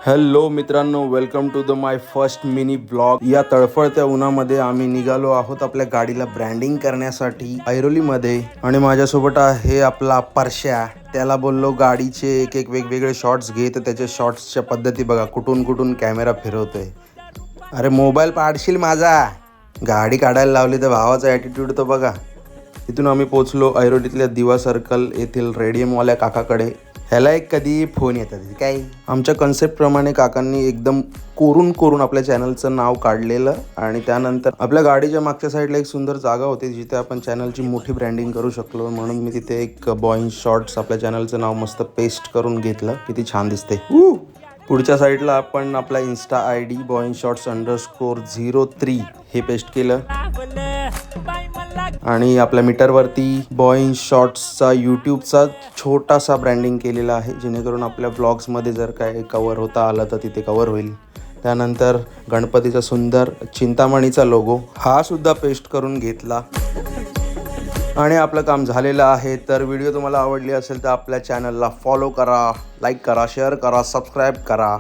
Hello मित्रांनो, welcome to the my first mini blog. या तळफळत्या उन्हामध्ये आम्ही निघालो आहोत आपल्या गाडीला ब्रँडिंग करण्यासाठी ऐरोलीमध्ये. आणि माझ्यासोबत आहे आपला परश्या. त्याला बोललो गाडीचे एक एक वेगवेगळे शॉट्स घे, तर त्याच्या शॉट्सच्या पद्धती बघा, कुठून कुठून कॅमेरा फिरवतोय. अरे मोबाईल पाडशील माझा. गाडी काढायला लावली तर भावाचा ॲटिट्यूड तर बघा. तिथून आम्ही पोचलो ऐरोलीतल्या दिवा सर्कल येथील रेडियमवाल्या काकाकडे. ह्याला एक कधी फोन येतात काय. आमच्या कन्सेप्टप्रमाणे काकांनी एकदम कोरून आपल्या चॅनलचं नाव काढलेलं. आणि त्यानंतर आपल्या गाडीच्या मागच्या साईडला एक सुंदर जागा होती जिथे आपण चॅनलची मोठी ब्रँडिंग करू शकलो. म्हणून मी तिथे एक बॉईंग शॉर्ट्स आपल्या चॅनलचं नाव मस्त पेस्ट करून घेतलं. किती छान दिसते. पुढच्या साईडला आपण आपला इन्स्टा ID boying_shots_03 हे पेस्ट केलं. आणि आपल्या मीटरवरती बॉईंग शॉर्ट्सचा यूट्यूबचा छोटासा ब्रँडिंग केलेला आहे, जेणेकरून आपल्या ब्लॉग्समध्ये जर काय कवर होता आलं तर तिथे कवर होईल. त्यानंतर गणपतीचा सुंदर चिंतामणीचा लोगो हा सुद्धा पेस्ट करून घेतला. आणि आपलं काम झालेलं आहे. तर व्हिडिओ तुम्हाला आवडली असेल तर आपल्या चॅनलला फॉलो करा, लाईक करा, शेअर करा, सबस्क्राईब करा.